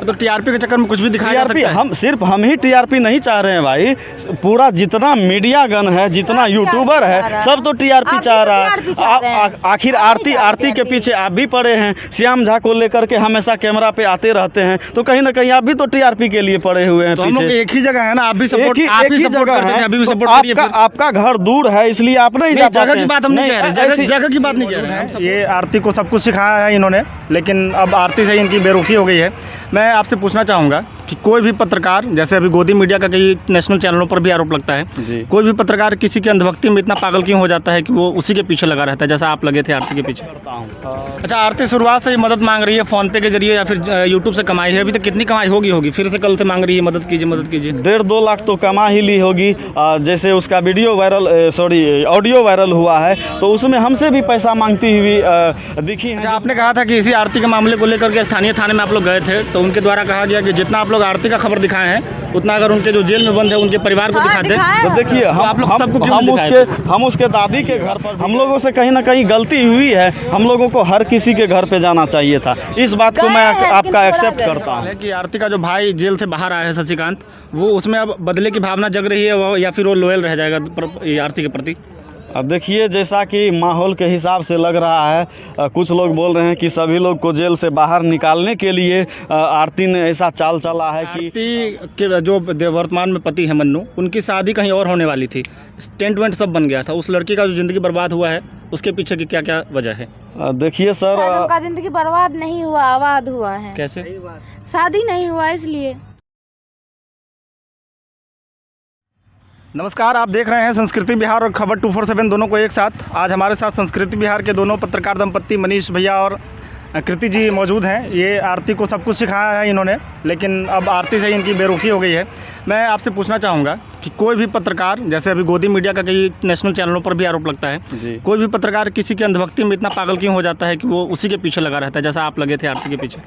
तो टीआरपी के चक्कर में कुछ भी दिखाया जा सकता है। हम ही टीआरपी नहीं चाह रहे हैं भाई, पूरा जितना मीडिया गण है, जितना यूट्यूबर है, सब तो टीआरपी चाह रहा है। आखिर आरती के पीछे आप भी पड़े हैं, श्याम झा को लेकर के हमेशा कैमरा पे आते रहते हैं, तो कहीं ना कहीं आप भी तो टीआरपी के लिए पड़े हुए हैं। तो पीछे हम लोग एक ही जगह है ना, आप भी सपोर्ट करते हैं, अभी भी सपोर्ट करिए। आपका घर दूर है इसलिए आप नहीं जा पाते। जगह की बात हम नहीं कह रहे, जगह की बात नहीं कह रहे हैं। ये आरती को सब कुछ सिखाया है इन्होंने, लेकिन अब आरती से इनकी बेरुखी हो गई है। मैं आपसे पूछना चाहूँगा कि कोई भी पत्रकार, जैसे अभी गोदी मीडिया का कई नेशनल चैनलों पर भी आरोप लगता है, कोई भी पत्रकार किसी के अंधभक्ति में इतना पागल क्यों हो जाता है कि वो उसी के पीछे लगा रहता है, जैसा आप लगे थे आरती के पीछे। अच्छा, आरती शुरुआत से मदद मांग रही है फ़ोन पे के जरिए या फिर यूट्यूब से कमाई है, अभी तक कितनी कमाई होगी? फिर से कल से मांग रही है मदद कीजिए 1.5-2 लाख तो कमा ही ली होगी। जैसे उसका ऑडियो वायरल हुआ है तो उसमें हमसे भी पैसा मांगती हुई दिखी है। अच्छा, आपने कहा था कि इसी आरती के मामले को लेकर के स्थानीय थाने में आप लोग गए थे, तो उनके द्वारा कहा गया कि जितना आप लोग आरती का खबर दिखाए हैं उतना अगर उनके जो जेल में बंद है उनके परिवार को दिखाते तो देखिए हम उसके दादी के घर पर, हम लोगों से कहीं ना कहीं गलती हुई है। हम लोगों को हर किसी के घर पे जाना चाहिए था, इस बात को मैं आपका एक्सेप्ट करता हूँ। कि आरती का जो भाई जेल से बाहर आया है शशिकांत, वो उसमें अब बदले की भावना जग रही है वो, या फिर वो लॉयल रह जाएगा आरती के प्रति? अब देखिए, जैसा कि माहौल के हिसाब से लग रहा है, कुछ लोग बोल रहे हैं कि सभी लोग को जेल से बाहर निकालने के लिए आरती ने ऐसा चाल चला है कि आरती के जो वर्तमान में पति है मन्नू, उनकी शादी कहीं और होने वाली थी, टेंट वेंट सब बन गया था। उस लड़की का जो ज़िंदगी बर्बाद हुआ है उसके पीछे की क्या क्या वजह है? देखिए सर, उनका ज़िंदगी बर्बाद नहीं हुआ, आबाद हुआ है। कैसे? शादी नहीं हुआ इसलिए। नमस्कार, आप देख रहे हैं संस्कृति बिहार और खबर 247 दोनों को एक साथ। आज हमारे साथ संस्कृति बिहार के दोनों पत्रकार दंपत्ति मनीष भैया और कृति जी मौजूद हैं। ये आरती को सब कुछ सिखाया है इन्होंने, लेकिन अब आरती से इनकी बेरुखी हो गई है। मैं आपसे पूछना चाहूँगा कि कोई भी पत्रकार, जैसे अभी गोदी मीडिया का कई नेशनल चैनलों पर भी आरोप लगता है, कोई भी पत्रकार किसी के अंधभक्ति में इतना पागल क्यों हो जाता है कि वो उसी के पीछे लगा रहता है, जैसा आप लगे थे आरती के पीछे?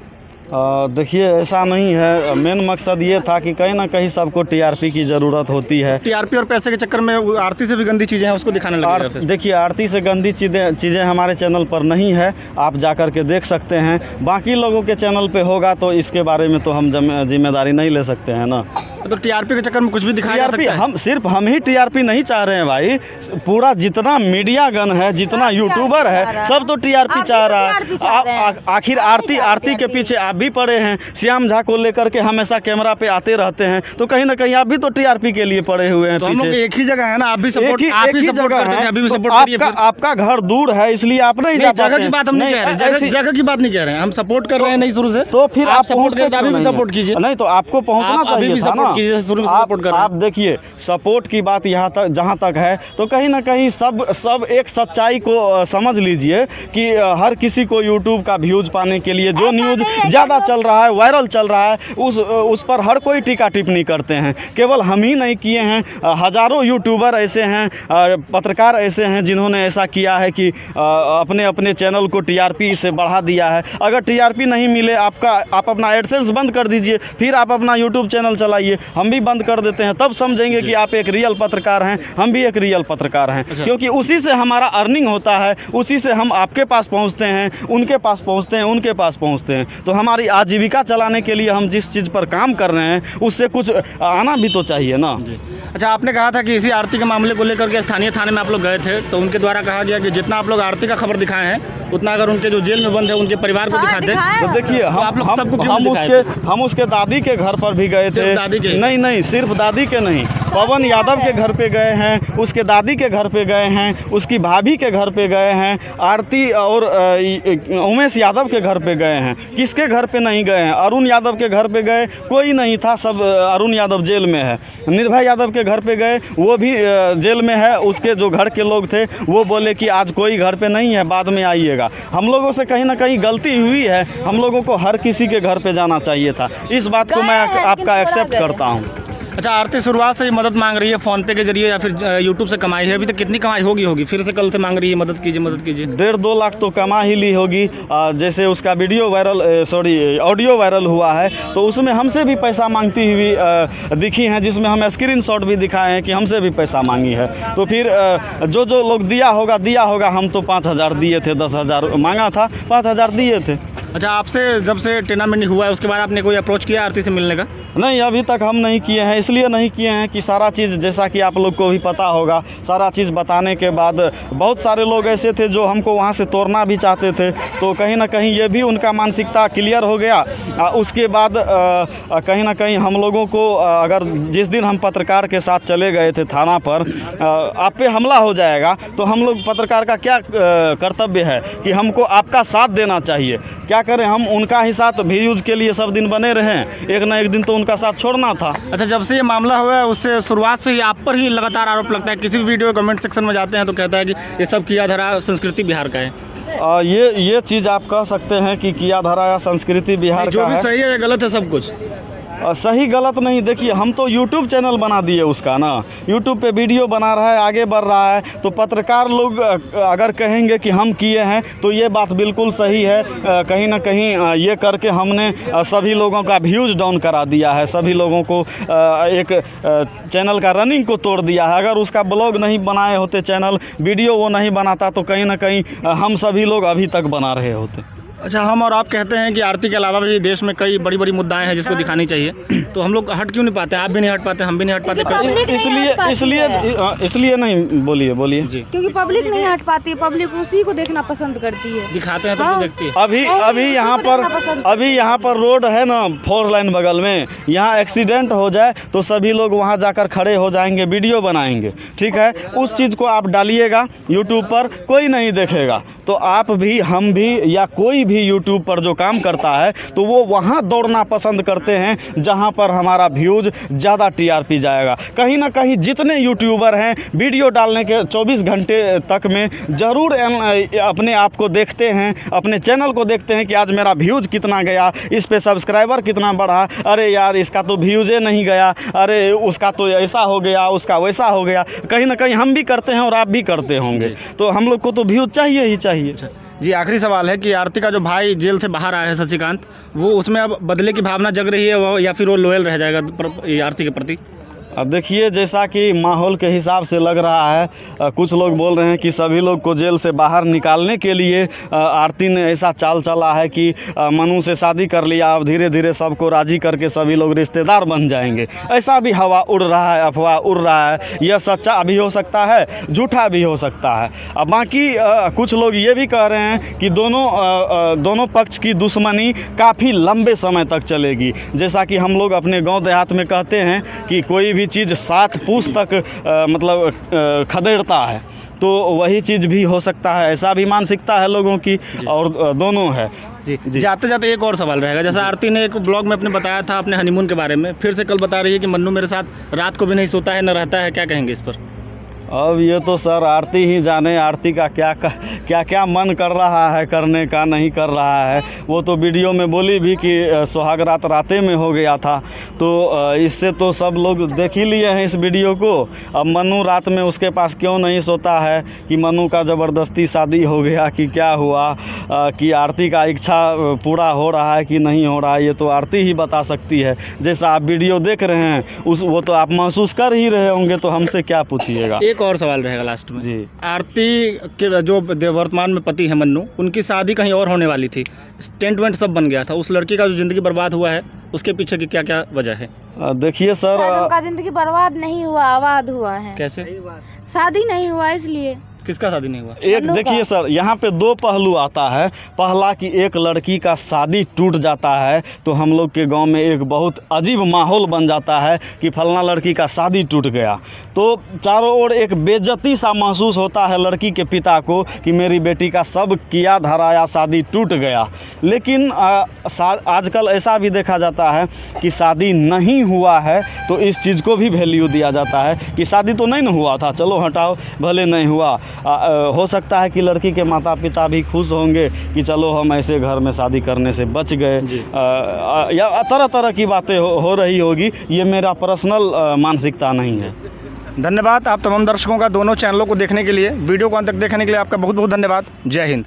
देखिए, ऐसा नहीं है। मेन मकसद ये था कि कहीं ना कहीं सबको टीआरपी की ज़रूरत होती है। टीआरपी और पैसे के चक्कर में आरती से भी गंदी चीज़ें हैं उसको दिखाने लगे। देखिए, आरती से गंदी चीज़ें हमारे चैनल पर नहीं है, आप जाकर के देख सकते हैं। बाकी लोगों के चैनल पे होगा तो इसके बारे में तो हम जिम्मेदारी नहीं ले सकते हैं ना। तो टीआरपी के चक्कर में कुछ भी दिखाया जा सकता है। हम ही टीआरपी नहीं चाह रहे हैं भाई, पूरा जितना मीडिया गण है, जितना यूट्यूबर है, सब तो टीआरपी चाह रहा है। आखिर आरती के पीछे आप भी पड़े हैं, श्याम झा को लेकर के हमेशा कैमरा पे आते रहते हैं, तो कहीं ना कहीं आप भी तो टीआरपी के लिए पड़े हुए हैं। तो हम लोग एक ही जगह है ना, आप भी सपोर्ट करते हैं, अभी भी सपोर्ट करिए। आपका घर दूर है इसलिए आप नहीं जा पाते। जगह की बात हम नहीं कह रहे, जगह की बात नहीं कह रहे हैं, हम सपोर्ट कर रहे हैं नहीं शुरू से। तो फिर आप सपोर्ट करते अभी भी सपोर्ट कीजिए। नहीं तो आपको पहुंचना चाहिए था ना। आप देखिए, सपोर्ट की बात यहाँ तक जहाँ तक है, तो कहीं ना कहीं सब एक सच्चाई को समझ लीजिए कि हर किसी को यूट्यूब का व्यूज पाने के लिए जो न्यूज़ ज़्यादा चल रहा है, वायरल चल रहा है, उस पर हर कोई टीका टिप्पणी करते हैं। केवल हम ही नहीं किए हैं, हज़ारों यूट्यूबर ऐसे हैं, पत्रकार ऐसे हैं जिन्होंने ऐसा किया है कि अपने अपने चैनल को टीआरपी से बढ़ा दिया है। अगर टीआरपी नहीं मिले, आप अपना एडसेंस बंद कर दीजिए, फिर आप अपना यूट्यूब चैनल चलाइए। हम भी बंद कर देते हैं, तब समझेंगे कि आप एक रियल पत्रकार हैं, हम भी एक रियल पत्रकार हैं। क्योंकि उसी से हमारा अर्निंग होता है, उसी से हम आपके पास पहुंचते हैं, उनके पास पहुंचते हैं, उनके पास पहुंचते हैं। तो हमारी आजीविका चलाने के लिए हम जिस चीज़ पर काम कर रहे हैं उससे कुछ आना भी तो चाहिए ना। अच्छा, आपने कहा था कि इसी आरती के मामले को लेकर के स्थानीय थाने में आप लोग गए थे, तो उनके द्वारा कहा गया कि जितना आप लोग आरती का खबर दिखाए हैं उतना अगर उनके जो जेल में बंद है उनके परिवार को दिखाते। तो देखिए, हम उसके दादी के घर पर भी गए थे। नहीं, सिर्फ दादी के नहीं, पवन यादव के घर पे गए हैं, उसके दादी के घर पे गए हैं, उसकी भाभी के घर पे गए हैं, आरती और उमेश यादव के घर पे गए हैं। किसके घर पे नहीं गए हैं? अरुण यादव के घर पे गए, कोई नहीं था, सब अरुण यादव जेल में है। निर्भय यादव के घर पे गए, वो भी जेल में है। उसके जो घर के लोग थे वो बोले कि आज कोई घर पे नहीं है, बाद में आइएगा। हम लोगों से कहीं ना कहीं गलती हुई है, हम लोगों को हर किसी के घर पे जाना चाहिए था, इस बात को मैं आपका एक्सेप्ट करता हूँ। अच्छा, आरती शुरुआत से ही मदद मांग रही है फ़ोन पे के जरिए या फिर यूट्यूब से कमाई है? अभी तक कितनी कमाई होगी? फिर से कल से मांग रही है मदद कीजिए, मदद कीजिए। 1.5-2 लाख तो कमा ही ली होगी। जैसे उसका ऑडियो वायरल हुआ है तो उसमें हमसे भी पैसा मांगती हुई दिखी हैं, जिसमें हम स्क्रीनशॉट भी दिखाए हैं कि हमसे भी पैसा मांगी है। तो फिर जो लोग दिया होगा, हम तो 5,000 दिए थे, 10,000 मांगा था, 5,000 दिए थे। अच्छा, आपसे जब से टूर्नामेंट हुआ है उसके बाद आपने कोई अप्रोच किया आरती से मिलने का? नहीं, अभी तक हम नहीं किए हैं। इसलिए नहीं किए हैं कि सारा चीज़, जैसा कि आप लोग को भी पता होगा, सारा चीज़ बताने के बाद बहुत सारे लोग ऐसे थे जो हमको वहाँ से तोड़ना भी चाहते थे। तो कहीं ना कहीं ये भी उनका मानसिकता क्लियर हो गया। उसके बाद कहीं ना कहीं हम लोगों को अगर जिस दिन हम पत्रकार के साथ चले गए थे थाना पर, आप पे हमला हो जाएगा, तो हम लोग पत्रकार का क्या कर्तव्य है कि हमको आपका साथ देना चाहिए। क्या करें, हम उनका ही साथ व्यूज़ के लिए सब दिन बने रहें, एक ना एक दिन तो उनका साथ छोड़ना था। अच्छा, जब से ये मामला हुआ है उससे शुरुआत से ही आप पर ही लगातार आरोप लगता है। किसी भी वीडियो कमेंट सेक्शन में जाते हैं तो कहता है कि ये सब किया धरा संस्कृति बिहार का है। ये चीज़ आप कह सकते हैं कि किया धरा या संस्कृति बिहार जो का भी है। सही है या गलत है सब कुछ? सही गलत नहीं, देखिए हम तो यूट्यूब चैनल बना दिए उसका ना, यूट्यूब पे वीडियो बना रहा है, आगे बढ़ रहा है। तो पत्रकार लोग अगर कहेंगे कि हम किए हैं तो ये बात बिल्कुल सही है। कहीं ना कहीं ये करके हमने सभी लोगों का व्यूज़ डाउन करा दिया है, सभी लोगों को एक चैनल का रनिंग को तोड़ दिया है। अगर उसका ब्लॉग नहीं बनाए होते, चैनल वीडियो वो नहीं बनाता, तो कहीं ना कहीं हम सभी लोग अभी तक बना रहे होते। अच्छा, हम और आप कहते हैं कि आरती के अलावा भी देश में कई बड़ी बड़ी मुद्दाएं हैं जिसको दिखानी चाहिए, तो हम लोग हट क्यों नहीं पाते? आप भी नहीं हट पाते, हम भी नहीं हट पाते। इसलिए नहीं, बोलिए जी। क्योंकि पब्लिक नहीं हट पाती है, पब्लिक उसी को देखना पसंद करती है। दिखाते हैं तो हाँ। देखती है। अभी यहाँ पर रोड है ना, 4 लाइन बगल में, यहाँ एक्सीडेंट हो जाए तो सभी लोग वहाँ जाकर खड़े हो जाएंगे, वीडियो बनाएंगे, ठीक है। उस चीज़ को आप डालिएगा यूट्यूब पर, कोई नहीं देखेगा। तो आप भी, हम भी, या कोई भी यूट्यूब पर जो काम करता है तो वो वहाँ दौड़ना पसंद करते हैं जहाँ पर हमारा व्यूज़ ज़्यादा टीआरपी जाएगा। कहीं ना कहीं जितने यूट्यूबर हैं, वीडियो डालने के 24 घंटे तक में ज़रूर अपने आप को देखते हैं, अपने चैनल को देखते हैं कि आज मेरा व्यूज़ कितना गया, इस पे सब्सक्राइबर कितना बढ़ा, अरे यार इसका तो व्यूज़े नहीं गया, अरे उसका तो ऐसा हो गया, उसका वैसा हो गया। कहीं ना कहीं हम भी करते हैं और आप भी करते होंगे। तो हम लोग को तो व्यूज़ चाहिए ही चाहिए। जी, आखिरी सवाल है कि आरती का जो भाई जेल से बाहर आया है शशिकांत, वो उसमें अब बदले की भावना जग रही है वो, या फिर वो लॉयल रह जाएगा आरती के प्रति? अब देखिए, जैसा कि माहौल के हिसाब से लग रहा है, कुछ लोग बोल रहे हैं कि सभी लोग को जेल से बाहर निकालने के लिए आरती ने ऐसा चाल चला है कि मनु से शादी कर लिया, अब धीरे धीरे सबको राजी करके सभी लोग रिश्तेदार बन जाएंगे। ऐसा भी हवा उड़ रहा है, अफवाह उड़ रहा है। यह सच्चा भी हो सकता है, झूठा भी हो सकता है। अब बाकी कुछ लोग ये भी कह रहे हैं कि दोनों पक्ष की दुश्मनी काफ़ी लंबे समय तक चलेगी। जैसा कि हम लोग अपने गाँव देहात में कहते हैं कि कोई भी चीज़ 7 पूस तक मतलब खदेड़ता है, तो वही चीज़ भी हो सकता है। ऐसा भी मानसिकता है लोगों की, और दोनों है। जी। जाते जाते एक और सवाल रहेगा। जैसा आरती ने एक ब्लॉग में अपने बताया था अपने हनीमून के बारे में, फिर से कल बता रही है कि मन्नू मेरे साथ रात को भी नहीं सोता है, न रहता है। क्या कहेंगे इस पर? अब ये तो सर आरती ही जाने, आरती का क्या मन कर रहा है करने का, नहीं कर रहा है। वो तो वीडियो में बोली भी कि सुहाग रात रातें में हो गया था, तो इससे तो सब लोग देख ही लिए हैं इस वीडियो को। अब मनु रात में उसके पास क्यों नहीं सोता है, कि मनु का ज़बरदस्ती शादी हो गया कि क्या हुआ, कि आरती का इच्छा पूरा हो रहा है कि नहीं हो रहा है, ये तो आरती ही बता सकती है। जैसा आप वीडियो देख रहे हैं वो तो आप महसूस कर ही रहे होंगे, तो हमसे क्या पूछिएगा। एक और सवाल रहेगा लास्ट में। जी। आरती के जो वर्तमान में पति है मन्नू, उनकी शादी कहीं और होने वाली थी, टेंट वेंट सब बन गया था। उस लड़की का जो ज़िंदगी बर्बाद हुआ है, उसके पीछे की क्या क्या वजह है? देखिए सर, उनका जिंदगी बर्बाद नहीं हुआ, आबाद हुआ है। कैसे? शादी नहीं हुआ इसलिए। किसका शादी नहीं हुआ? एक देखिए सर, यहाँ पे 2 पहलू आता है। पहला कि एक लड़की का शादी टूट जाता है तो हम लोग के गांव में एक बहुत अजीब माहौल बन जाता है कि फलना लड़की का शादी टूट गया, तो चारों ओर एक बेइज्जती सा महसूस होता है लड़की के पिता को कि मेरी बेटी का सब किया धराया शादी टूट गया। लेकिन आजकल ऐसा भी देखा जाता है कि शादी नहीं हुआ है तो इस चीज़ को भी वैल्यू दिया जाता है कि शादी तो नहीं न हुआ था, चलो हटाओ, भले नहीं हुआ, हो सकता है कि लड़की के माता पिता भी खुश होंगे कि चलो हम ऐसे घर में शादी करने से बच गए, या तरह तरह की बातें हो रही होगी। ये मेरा पर्सनल मानसिकता नहीं है। धन्यवाद आप तमाम दर्शकों का दोनों चैनलों को देखने के लिए। वीडियो को अंत तक देखने के लिए आपका बहुत बहुत धन्यवाद। जय हिंद।